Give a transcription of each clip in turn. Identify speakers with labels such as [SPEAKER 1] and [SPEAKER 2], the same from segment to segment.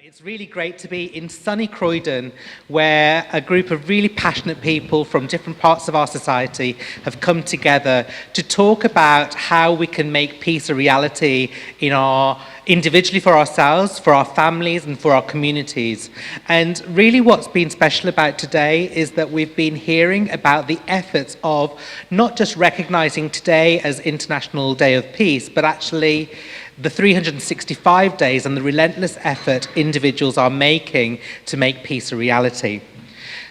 [SPEAKER 1] It's really great to be in sunny Croydon, where a group of really passionate people from different parts of our society have come together to talk about how we can make peace a reality individually for ourselves, for our families and for our communities. And really what's been special about today is that we've been hearing about the efforts of not just recognising today as International Day of Peace, but actually the 365 days and the relentless effort individuals are making to make peace a reality.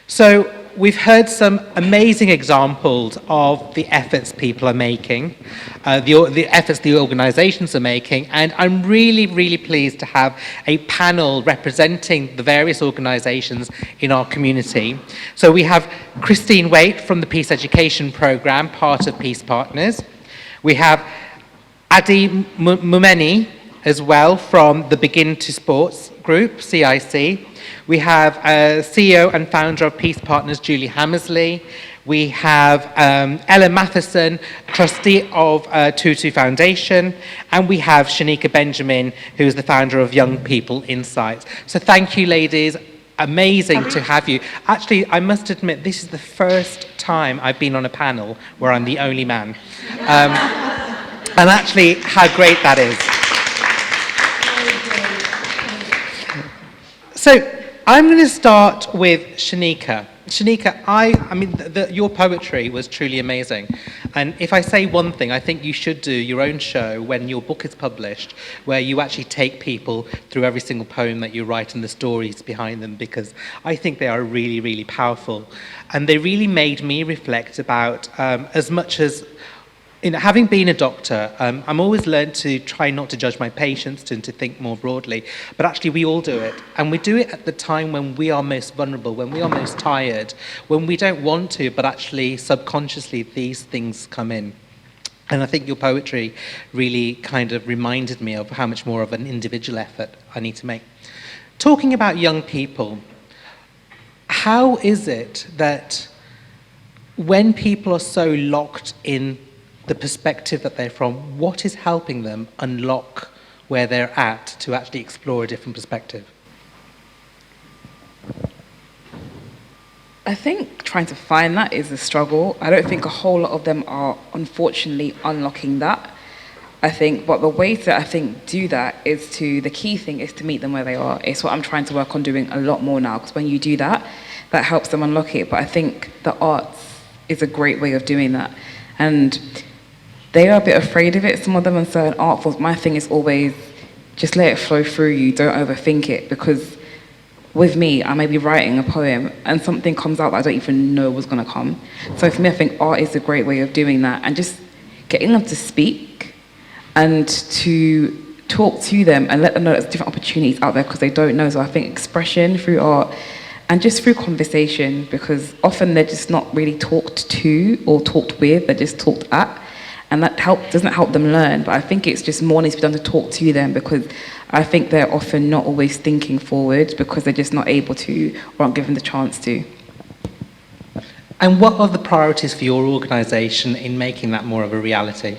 [SPEAKER 1] So we've heard some amazing examples of the efforts people are making, the efforts the organisations are making, and I'm really, really pleased to have a panel representing the various organisations in our community. So we have Christine Waite from the Peace Education Programme, part of Peace Partners. We have Adi Mumeni as well from the Begin to Sports group, CIC. We have CEO and founder of Peace Partners, Julie Hammersley. We have Ella Matheson, trustee of Tutu Foundation. And we have Shanika Benjamin, who is the founder of Young People Insights. So thank you, ladies. Amazing to have you. Actually, I must admit, this is the first time I've been on a panel where I'm the only man. And actually, how great that is. So, I'm going to start with Shanika. Shanika, I mean, your poetry was truly amazing. And if I say one thing, I think you should do your own show when your book is published, where you actually take people through every single poem that you write and the stories behind them, because I think they are really, really powerful. And they really made me reflect about, as much as having been a doctor, I'm always learned to try not to judge my patients and to think more broadly. But actually, we all do it. And we do it at the time when we are most vulnerable, when we are most tired, when we don't want to, but actually, subconsciously, these things come in. And I think your poetry really kind of reminded me of how much more of an individual effort I need to make. Talking about young people, how is it that when people are so locked in the perspective that they're from, what is helping them unlock where they're at to actually explore a different perspective?
[SPEAKER 2] I think trying to find that is a struggle. I don't think a whole lot of them are, unfortunately, unlocking that. I think, but the way to, do that is the key thing is to meet them where they are. It's what I'm trying to work on doing a lot more now, because when you do that, that helps them unlock it. But I think the arts is a great way of doing that. And they are a bit afraid of it, some of them, in certain art forms. My thing is always, just let it flow through you, don't overthink it, because with me, I may be writing a poem and something comes out that I don't even know was gonna come. So for me, I think art is a great way of doing that, and just getting them to speak and to talk to them and let them know there's different opportunities out there because they don't know. So I think expression through art and just through conversation, because often they're just not really talked to or talked with, they're just talked at. And that doesn't help them learn, but I think it's just more needs to be done to talk to them, because I think they're often not always thinking forward because they're just not able to or aren't given the chance to.
[SPEAKER 1] And what are the priorities for your organisation in making that more of a reality?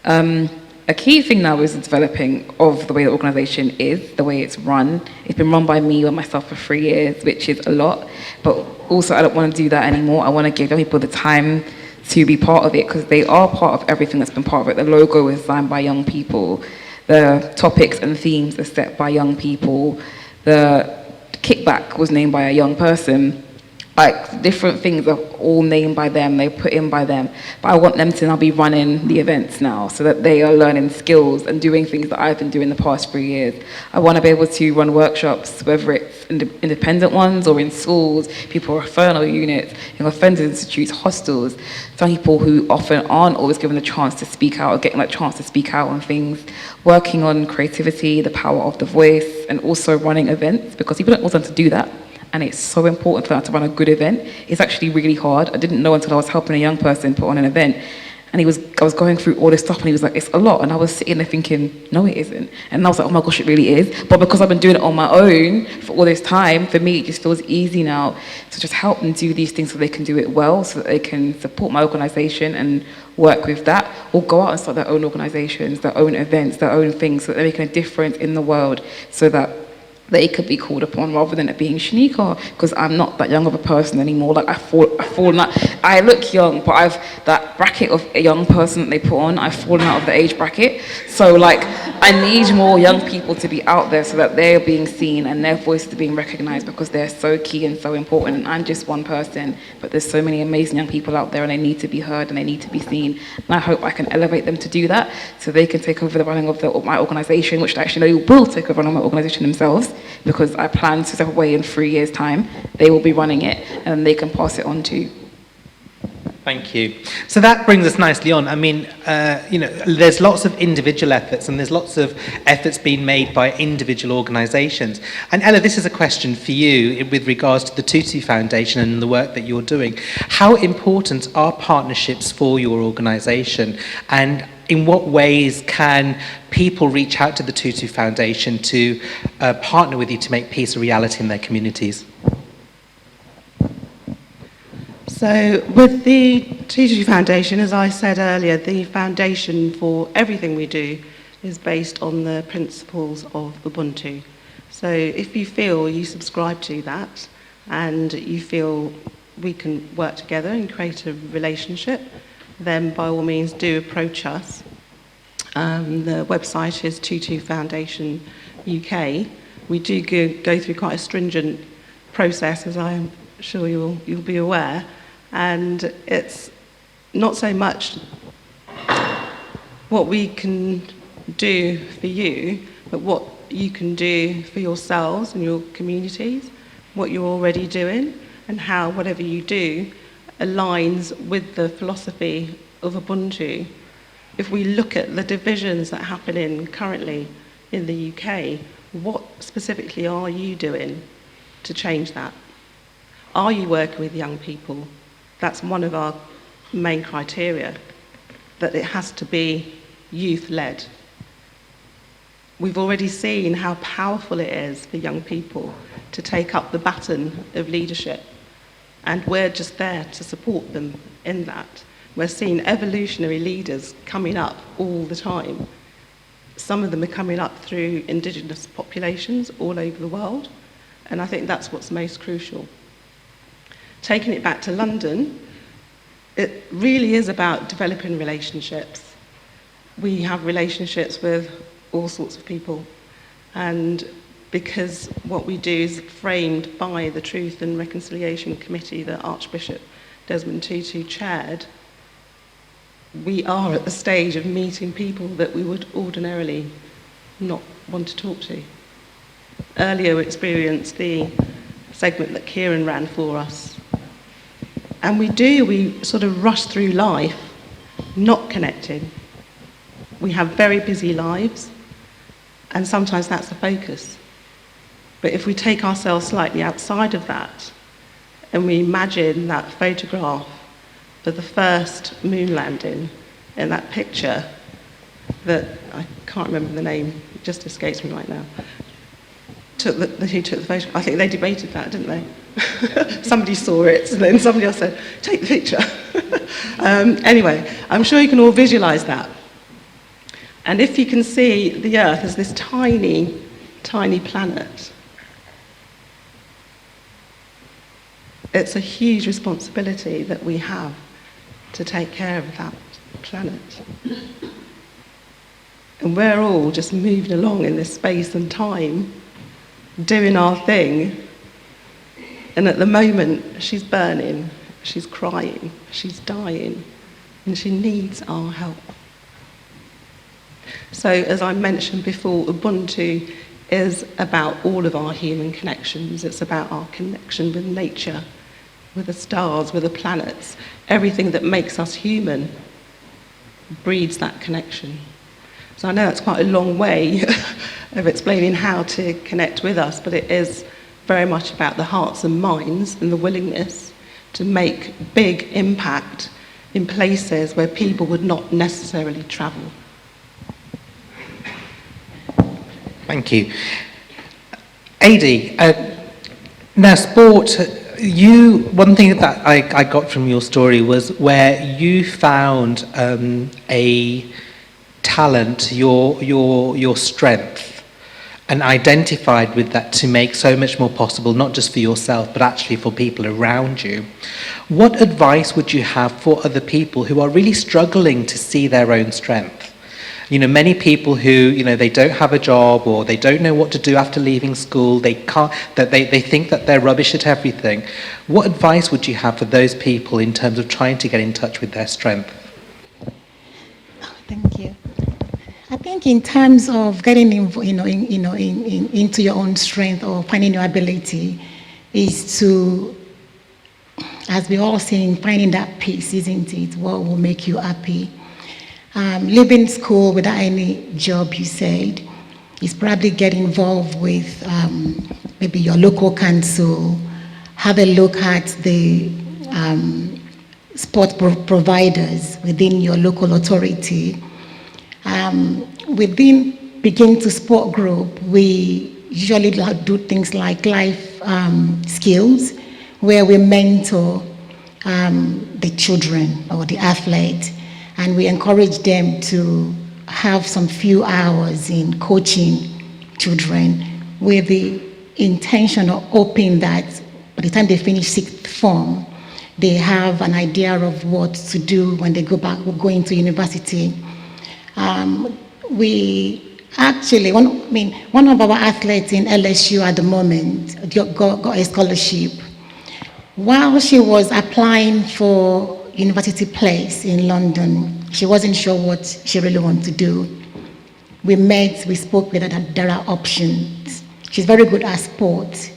[SPEAKER 2] A key thing now is the developing of the way the organisation is, the way it's run. It's been run by me or myself for 3 years, which is a lot, but also I don't want to do that anymore. I want to give young people the time to be part of it, because they are part of everything that's been part of it. The logo is designed by young people. The topics and themes are set by young people. The kickback was named by a young person. Like, different things are all named by them, they're put in by them. But I want them to now be running the events now, so that they are learning skills and doing things that I've been doing the past 3 years. I want to be able to run workshops, whether it's independent ones or in schools, people referral units, offenders institutes, hostels, some people who often aren't always given the chance to speak out or getting that chance to speak out on things, working on creativity, the power of the voice, and also running events, because people don't always want to do that. And it's so important for that to run a good event. It's actually really hard. I didn't know until I was helping a young person put on an event. And I was going through all this stuff, and he was like, it's a lot. And I was sitting there thinking, no, it isn't. And I was like, oh my gosh, it really is. But because I've been doing it on my own for all this time, for me, it just feels easy now to just help them do these things so they can do it well, so that they can support my organisation and work with that, or go out and start their own organisations, their own events, their own things, so that they're making a difference in the world, so that they could be called upon rather than it being Shanika, because I'm not that young of a person anymore. Like I look young, but that bracket of a young person that they put on, I've fallen out of the age bracket. So like, I need more young people to be out there so that they're being seen and their voices are being recognised, because they're so key and so important. And I'm just one person, but there's so many amazing young people out there, and they need to be heard and they need to be seen. And I hope I can elevate them to do that, so they can take over the running of my organisation, which actually they will take over running my organisation themselves, because I plan to step away in 3 years' time. They will be running it, and they can pass it on to.
[SPEAKER 1] Thank you. So that brings us nicely on. I mean, there's lots of individual efforts, and there's lots of efforts being made by individual organisations. And Ella, this is a question for you with regards to the Tutu Foundation and the work that you're doing. How important are partnerships for your organisation, and in what ways can people reach out to the Tutu Foundation to partner with you to make peace a reality in their communities?
[SPEAKER 3] So with the Tutu Foundation, as I said earlier, the foundation for everything we do is based on the principles of Ubuntu. So if you feel you subscribe to that and you feel we can work together and create a relationship, then by all means do approach us. The website is Tutu Foundation UK. We do go through quite a stringent process, as I'm sure you'll be aware. And it's not so much what we can do for you, but what you can do for yourselves and your communities, what you're already doing, and how whatever you do aligns with the philosophy of Ubuntu. If we look at the divisions that happen currently in the UK, what specifically are you doing to change that? Are you working with young people? That's one of our main criteria, that it has to be youth-led. We've already seen how powerful it is for young people to take up the baton of leadership, and we're just there to support them in that. We're seeing evolutionary leaders coming up all the time. Some of them are coming up through indigenous populations all over the world, and I think that's what's most crucial. Taking it back to London, it really is about developing relationships. We have relationships with all sorts of people, and because what we do is framed by the Truth and Reconciliation Committee that Archbishop Desmond Tutu chaired, we are at the stage of meeting people that we would ordinarily not want to talk to. Earlier we experienced the segment that Kieran ran for us. And we sort of rush through life not connecting. We have very busy lives, and sometimes that's the focus. But if we take ourselves slightly outside of that, and we imagine that photograph for the first moon landing, in that picture that, I can't remember the name, it just escapes me right now, who took the photograph. I think they debated that, didn't they? Somebody saw it, and then somebody else said, take the picture. Anyway, I'm sure you can all visualise that. And if you can see the Earth as this tiny, tiny planet, it's a huge responsibility that we have to take care of that planet. And we're all just moving along in this space and time, doing our thing, and at the moment she's burning, she's crying, she's dying, and she needs our help. So as I mentioned before, Ubuntu is about all of our human connections. It's about our connection with nature, with the stars, with the planets. Everything that makes us human breeds that connection. So I know that's quite a long way of explaining how to connect with us, but it is very much about the hearts and minds and the willingness to make big impact in places where people would not necessarily travel.
[SPEAKER 1] Thank you. Adi, now sport, one thing that I got from your story was where you found a talent, your strength, and identified with that to make so much more possible, not just for yourself, but actually for people around you. What advice would you have for other people who are really struggling to see their own strength? You know, many people who, you know, they don't have a job or they don't know what to do after leaving school, they think that they're rubbish at everything. What advice would you have for those people in terms of trying to get in touch with their strength?
[SPEAKER 4] Thank you. I think in terms of getting into your own strength or finding your ability is to, as we all saying, finding that peace, isn't it? What will make you happy? Leaving school without any job, you said, is probably get involved with maybe your local council, have a look at the sport providers within your local authority. Within Begin to Sport Group, we usually do things like life skills, where we mentor the children or the athletes, and we encourage them to have some few hours in coaching children with the intention of hoping that by the time they finish sixth form, they have an idea of what to do when they go into university. We actually, one of our athletes in LSU at the moment got a scholarship. While she was applying for university place in London, she wasn't sure what she really wanted to do. We spoke with her that there are options. She's very good at sports.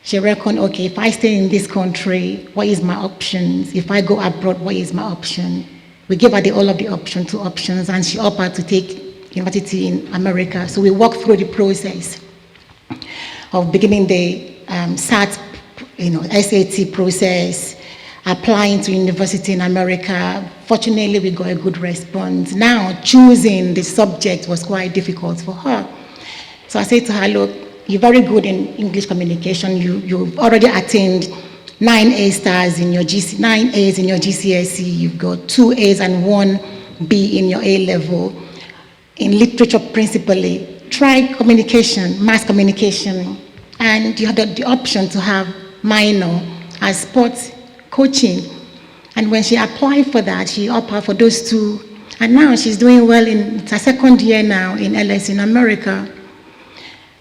[SPEAKER 4] She reckoned, okay, if I stay in this country, what is my options? If I go abroad, what is my option? We gave her all of the two options, and she offered to take university in America. So we walked through the process of beginning the SAT, SAT process, applying to university in America. Fortunately, we got a good response. Now, choosing the subject was quite difficult for her. So I said to her, look, you're very good in English communication. You've already attained 9 A stars in your 9 A's in your GCSE. You've got 2 A's and 1 B in your A level. In literature, principally, try communication, mass communication, and you have the option to have minor as sports coaching. And when she applied for that, she opted for those two, and now she's doing well in her second year now in LS in America.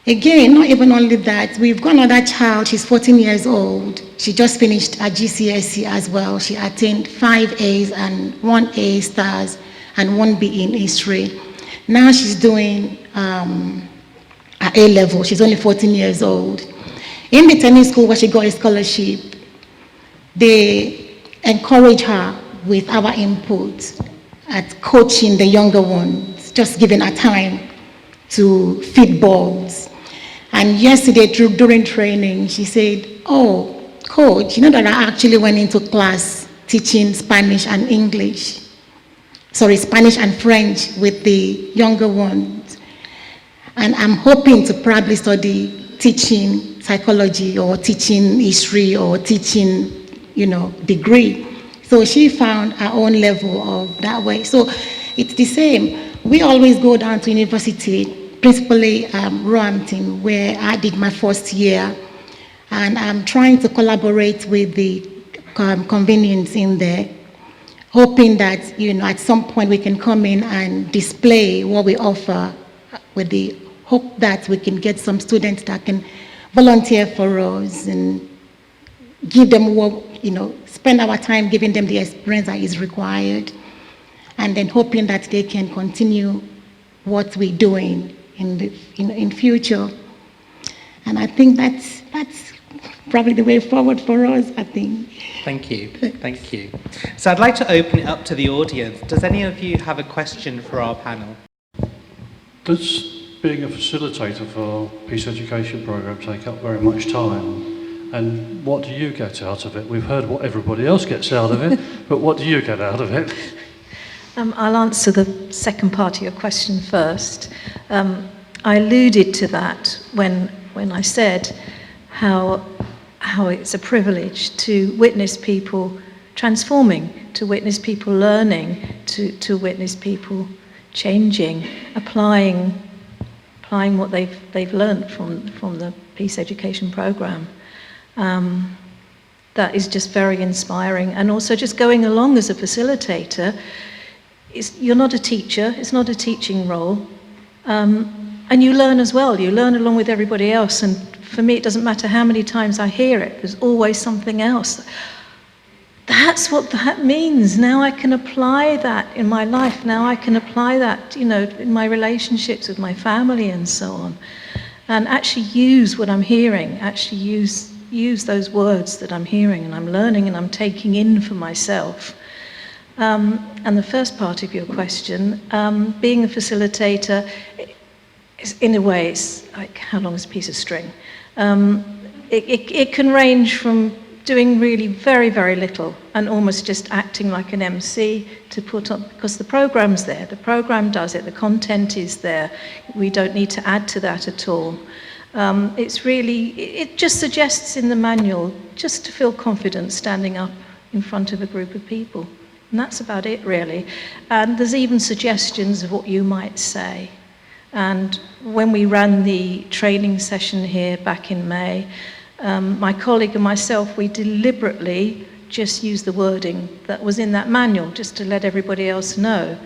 [SPEAKER 4] Again, not even only that, we've got another child, she's 14 years old. She just finished her GCSE as well. She attained 5 A's and 1 A stars and 1 B in history. Now she's doing her A level. She's only 14 years old. In the tennis school where she got a scholarship, they encourage her with our input at coaching the younger ones, just giving her time to feed balls. And yesterday, during training, she said, oh, coach, you know that I actually went into class teaching Spanish and Spanish and French with the younger ones. And I'm hoping to probably study teaching psychology or teaching history or teaching, degree. So she found her own level of that way. So it's the same. We always go down to university, principally Roehampton, where I did my first year, and I'm trying to collaborate with the convenience in there, hoping that at some point we can come in and display what we offer, with the hope that we can get some students that can volunteer for us and give them what, spend our time giving them the experience that is required, and then hoping that they can continue what we're doing in future. And I think that's probably the way forward for us, I think.
[SPEAKER 1] Thank you. So I'd like to open it up to the audience. Does any of you have a question for our panel?
[SPEAKER 5] Does being a facilitator for peace education program take up very much time? And what do you get out of it? We've heard what everybody else gets out of it, but what do you get out of it?
[SPEAKER 6] I'll answer the second part of your question first. I alluded to that when I said how it's a privilege to witness people transforming, to witness people learning, to witness people changing, applying what they've learned from the Peace Education Programme. That is just very inspiring. And also just going along as a facilitator, you're not a teacher, it's not a teaching role. And you learn as well, you learn along with everybody else. And for me, it doesn't matter how many times I hear it, there's always something else. That's what that means. Now I can apply that in my life. Now I can apply that, in my relationships with my family and so on. And actually use what I'm hearing, actually use those words that I'm hearing and I'm learning and I'm taking in for myself. And the first part of your question, being a facilitator, in a way, it's like, how long is a piece of string? It can range from doing really very, very little and almost just acting like an MC to put on, because the program's there, the program does it, the content is there, we don't need to add to that at all. It just suggests in the manual just to feel confident standing up in front of a group of people. And that's about it, really. And there's even suggestions of what you might say. And when we ran the training session here back in May, my colleague and myself, we deliberately just used the wording that was in that manual, just to let everybody else know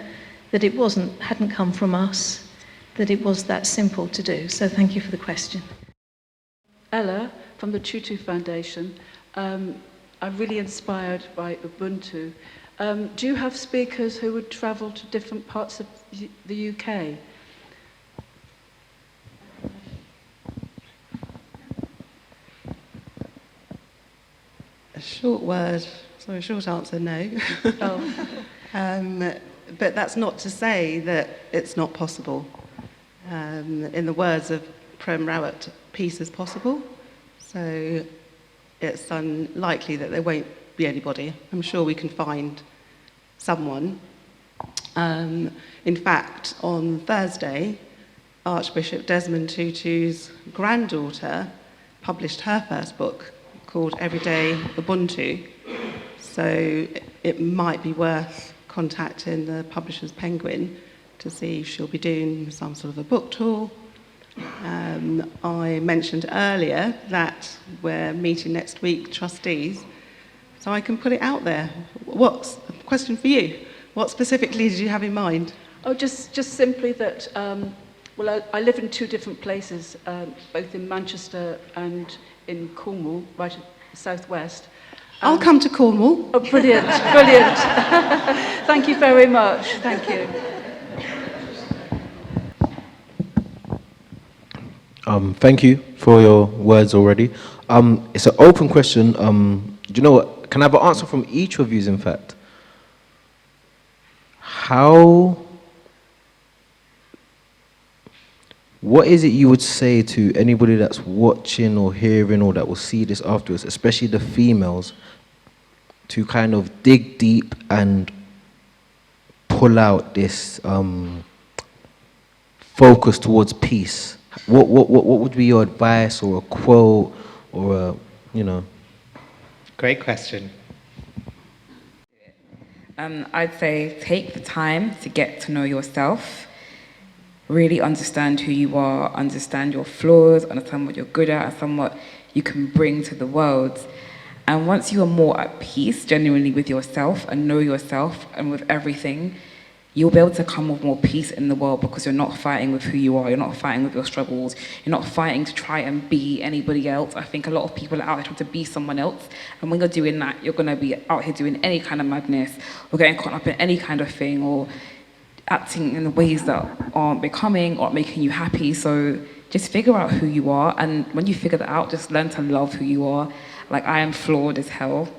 [SPEAKER 6] that it hadn't come from us, that it was that simple to do. So thank you for the question.
[SPEAKER 7] Ella from the Tutu Foundation. I'm really inspired by Ubuntu. Do you have speakers who would travel to different parts of the UK?
[SPEAKER 3] A short answer, no.
[SPEAKER 7] Oh.
[SPEAKER 3] But that's not to say that it's not possible. In the words of Prem Rawat, peace is possible. So it's unlikely that there won't be anybody. I'm sure we can find someone. In fact, on Thursday, Archbishop Desmond Tutu's granddaughter published her first book called Everyday Ubuntu. So it might be worth contacting the publisher's Penguin to see if she'll be doing some sort of a book tour. I mentioned earlier that we're meeting next week, trustees, so I can put it out there. What's a question for you? What specifically did you have in mind?
[SPEAKER 7] Oh, just simply that, I live in two different places, both in Manchester and in Cornwall, right at the southwest.
[SPEAKER 3] I'll come to Cornwall.
[SPEAKER 7] Oh, brilliant, brilliant. Thank you very much. Thank you.
[SPEAKER 8] Thank you for your words already. It's an open question. Do you know what? Can I have an answer from each of you, in fact? What is it you would say to anybody that's watching or hearing or that will see this afterwards, especially the females, to kind of dig deep and pull out this focus towards peace? What would be your advice or a quote or
[SPEAKER 1] Great question.
[SPEAKER 2] I'd say take the time to get to know yourself, really understand who you are, understand your flaws, understand what you're good at, understand what you can bring to the world. And once you are more at peace genuinely with yourself and know yourself and with everything, you'll be able to come with more peace in the world because you're not fighting with who you are, you're not fighting with your struggles, you're not fighting to try and be anybody else. I think a lot of people are out there trying to be someone else, and when you're doing that, you're going to be out here doing any kind of madness or getting caught up in any kind of thing or acting in ways that aren't becoming or making you happy. So just figure out who you are, and when you figure that out, just learn to love who you are. Like, I am flawed as hell,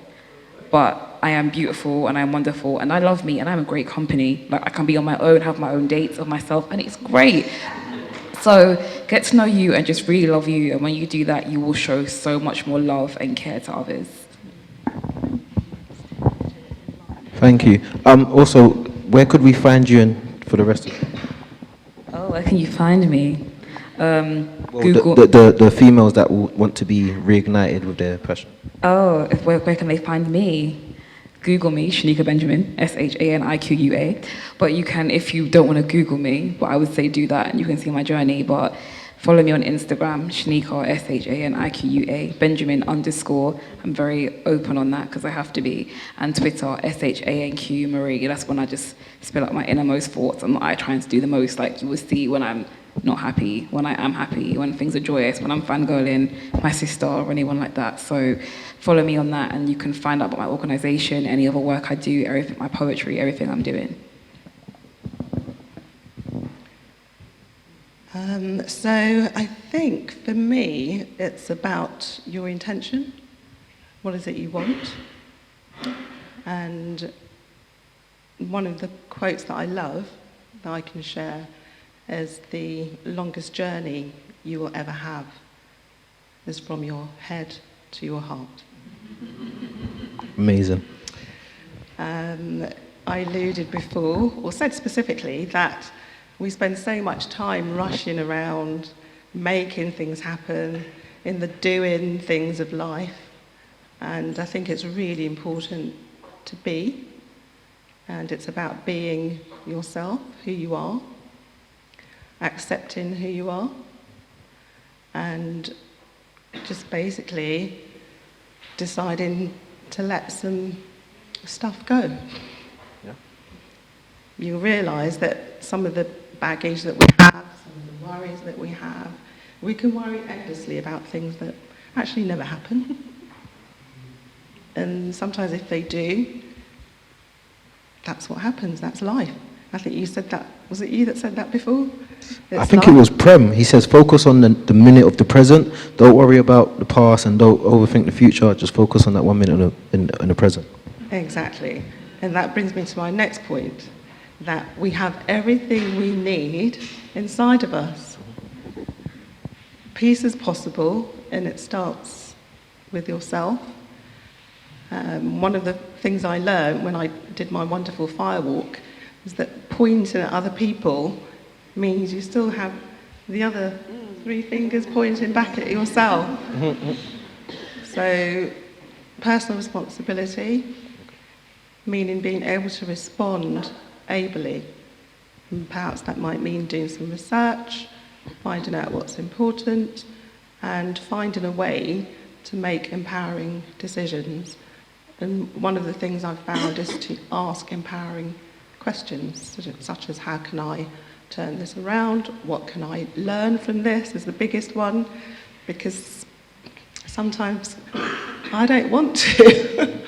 [SPEAKER 2] but I am beautiful and I'm wonderful and I love me and I'm a great company. Like, I can be on my own, have my own dates of myself, and it's great. So get to know you and just really love you. And when you do that, you will show so much more love and care to others.
[SPEAKER 8] Thank you. Also, where could we find you and for the rest of it?
[SPEAKER 2] Oh, where can you find me?
[SPEAKER 8] Well,
[SPEAKER 2] Google.
[SPEAKER 8] the females that will want to be reignited with their passion.
[SPEAKER 2] Oh, where can they find me? Google me, Shanika Benjamin, Shaniquiqua. But you can, if you don't want to Google me, but I would say do that and you can see my journey. But follow me on Instagram, Shanika, Shaniquiqua, Benjamin _. I'm very open on that because I have to be. And Twitter, Shanq Marie. That's when I just spill out my innermost thoughts. I'm not trying to do the most, like you will see when I'm not happy, when I am happy, when things are joyous, when I'm fangirling my sister or anyone like that. So follow me on that and you can find out about my organisation, any other work I do, everything, my poetry, everything I'm doing.
[SPEAKER 3] So I think for me, it's about your intention. What is it you want? And one of the quotes that I love, that I can share, is the longest journey you will ever have is from your head to your heart.
[SPEAKER 8] Amazing.
[SPEAKER 3] I alluded before, or said specifically, that we spend so much time rushing around, making things happen, in the doing things of life. And I think it's really important to be. And it's about being yourself, who you are, accepting who you are, and just basically deciding to let some stuff go.
[SPEAKER 8] Yeah.
[SPEAKER 3] You realise that some of the baggage that we have, some of the worries that we have, we can worry endlessly about things that actually never happen. And sometimes if they do, that's what happens, that's life. I think you said that, was it you that said that before?
[SPEAKER 8] I think it was Prem. He says focus on the minute of the present, don't worry about the past and don't overthink the future, just focus on that 1 minute in the present.
[SPEAKER 3] Exactly. And that brings me to my next point, that we have everything we need inside of us. Peace is possible, and it starts with yourself. One of the things I learned when I did my wonderful fire walk is that pointing at other people means you still have the other 3 fingers pointing back at yourself. So, personal responsibility, meaning being able to respond ably. And perhaps that might mean doing some research, finding out what's important, and finding a way to make empowering decisions. And one of the things I've found is to ask empowering questions, such as how can I turn this around? What can I learn from this is the biggest one, because sometimes I don't want to.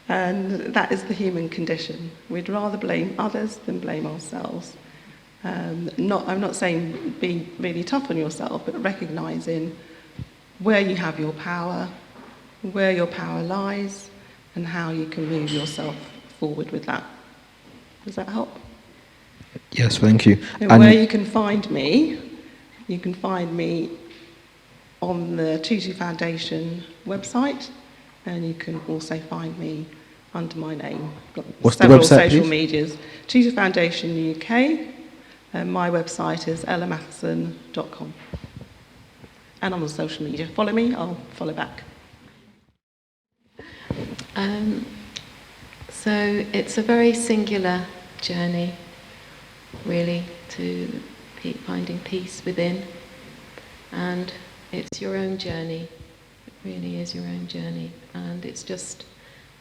[SPEAKER 3] And that is the human condition. We'd rather blame others than blame ourselves. I'm not saying be really tough on yourself, but recognising where you have your power, where your power lies, and how you can move yourself forward with that. Does that help?
[SPEAKER 8] Yes, thank you.
[SPEAKER 3] And where you can find me on the Tutu Foundation website, and you can also find me under my name. Got
[SPEAKER 8] What's the
[SPEAKER 3] several
[SPEAKER 8] website,
[SPEAKER 3] social
[SPEAKER 8] please?
[SPEAKER 3] medias. Tutu Foundation UK, and my website is ellamatheson.com. And on the social media. Follow me, I'll follow back.
[SPEAKER 9] So it's a very singular journey, really, to finding peace within. And it's your own journey. It really is your own journey. And it's just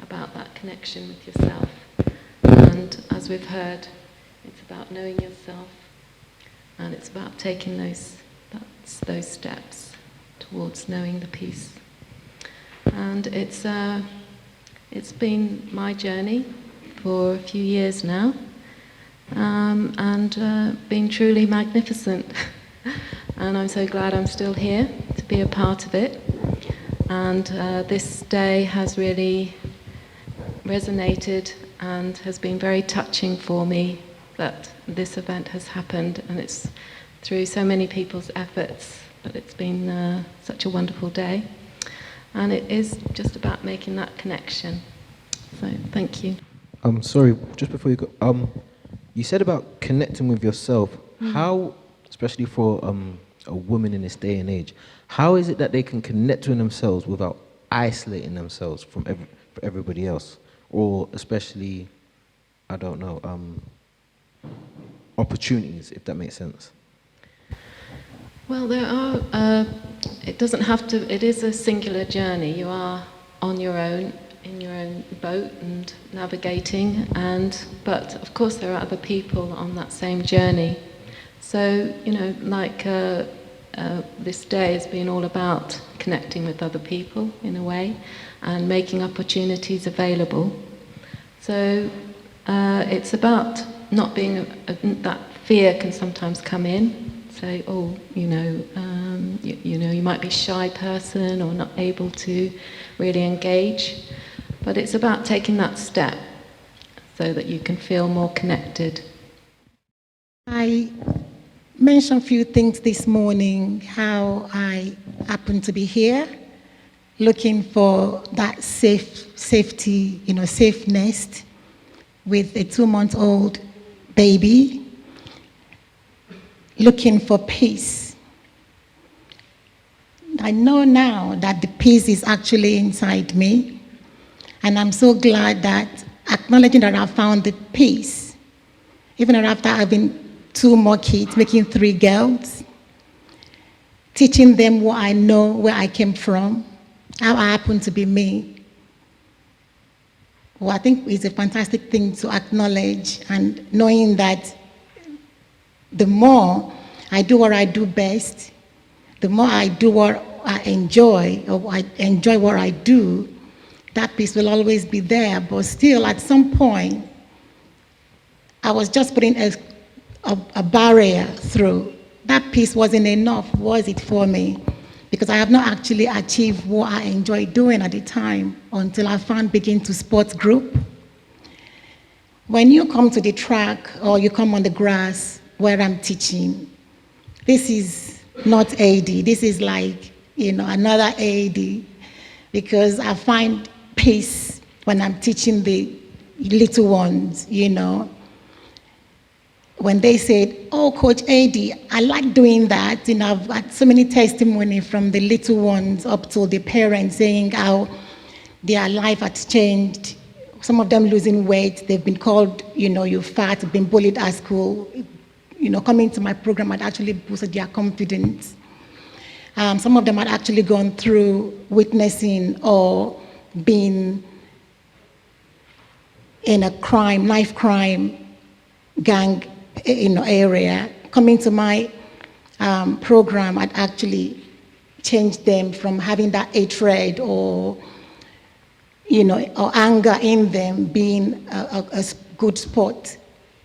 [SPEAKER 9] about that connection with yourself. And as we've heard, it's about knowing yourself. And it's about taking those steps towards knowing the peace. And it's been my journey for a few years now, and been truly magnificent. And I'm so glad I'm still here to be a part of it. And this day has really resonated and has been very touching for me that this event has happened, and it's through so many people's efforts. But it's been such a wonderful day. And it is just about making that connection. So thank you.
[SPEAKER 8] Sorry, just before you go, you said about connecting with yourself. How, especially for a woman in this day and age, how is it that they can connect with themselves without isolating themselves from everybody else? Or especially, I don't know, opportunities, if that makes sense?
[SPEAKER 9] Well, there are, it doesn't have to, it is a singular journey. You are on your own, in your own boat and navigating, but of course there are other people on that same journey. So, you know, like this day has been all about connecting with other people in a way and making opportunities available. So it's about not being, that fear can sometimes come in. Say, oh, you know, you might be a shy person or not able to really engage. But it's about taking that step so that you can feel more connected.
[SPEAKER 4] I mentioned a few things this morning, how I happen to be here, looking for that safety, safe nest with a 2-month-old baby, looking for peace. I know now that the peace is actually inside me, and I'm so glad that acknowledging that I found the peace, even after having 2 more kids, making 3 girls, teaching them what I know, where I came from, how I happen to be me. Well, I think it's a fantastic thing to acknowledge, and knowing that the more I do what I do best, the more I do what I enjoy, or I enjoy what I do, that peace will always be there. But still, at some point, I was just putting a barrier through. That peace wasn't enough, was it, for me? Because I have not actually achieved what I enjoyed doing at the time until I found Begin to Sports Group. When you come to the track or you come on the grass where I'm teaching, this is not AD. This is like, another AD, because I find peace when I'm teaching the little ones, When they said, oh, Coach AD, I like doing that. I've had so many testimony from the little ones up to the parents saying how their life has changed. Some of them losing weight. They've been called, you're fat, been bullied at school. Coming to my program had actually boosted their confidence. Some of them had actually gone through witnessing or been in a knife crime gang area. Coming to my program had actually changed them from having that hatred or anger in them, being a good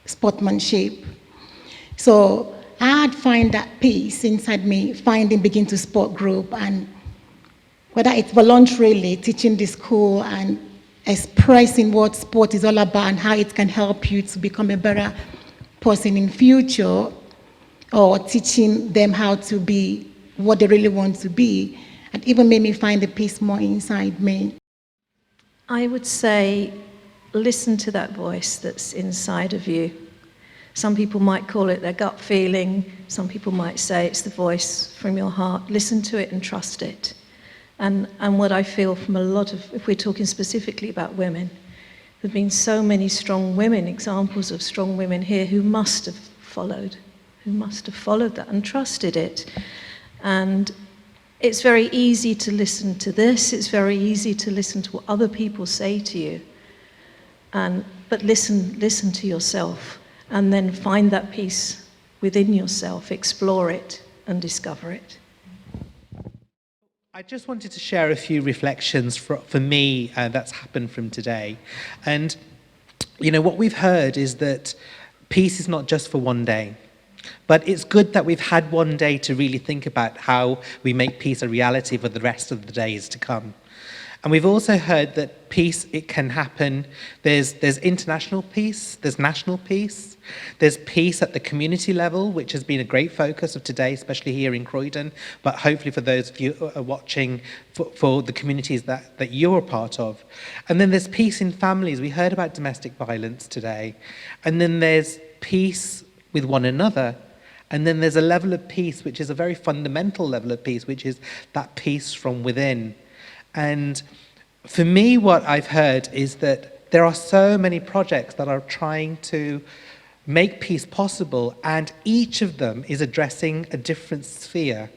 [SPEAKER 4] sportsmanship. So I'd find that peace inside me, finding Begin to Sport Group, and whether it's voluntarily teaching the school and expressing what sport is all about and how it can help you to become a better person in future, or teaching them how to be what they really want to be, and even made me find the peace more inside me.
[SPEAKER 6] I would say, listen to that voice that's inside of you. Some people might call it their gut feeling. Some people might say it's the voice from your heart. Listen to it and trust it. And what I feel from a lot of, if we're talking specifically about women, there have been so many strong women, examples of strong women here who must have followed that and trusted it. And it's very easy to listen to this. It's very easy to listen to what other people say to you. But listen to yourself, and then find that peace within yourself, explore it and discover it.
[SPEAKER 1] I just wanted to share a few reflections for me that's happened from today. And, what we've heard is that peace is not just for one day, but it's good that we've had one day to really think about how we make peace a reality for the rest of the days to come. And we've also heard that peace, it can happen. There's international peace, there's national peace, there's peace at the community level, which has been a great focus of today, especially here in Croydon, but hopefully for those of you who are watching, for the communities that you're a part of. And then there's peace in families. We heard about domestic violence today. And then there's peace with one another. And then there's a level of peace, which is a very fundamental level of peace, which is that peace from within. And for me, what I've heard is that there are so many projects that are trying to make peace possible, and each of them is addressing a different sphere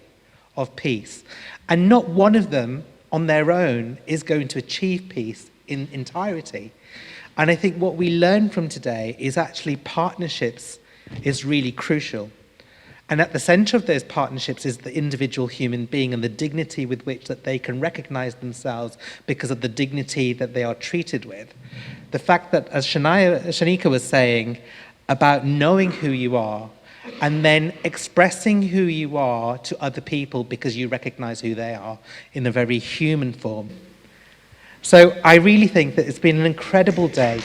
[SPEAKER 1] of peace. And not one of them on their own is going to achieve peace in entirety. And I think what we learn from today is actually partnerships is really crucial. And at the center of those partnerships is the individual human being and the dignity with which that they can recognize themselves because of the dignity that they are treated with. The fact that, as Shanika was saying, about knowing who you are and then expressing who you are to other people because you recognize who they are in a very human form. So I really think that it's been an incredible day.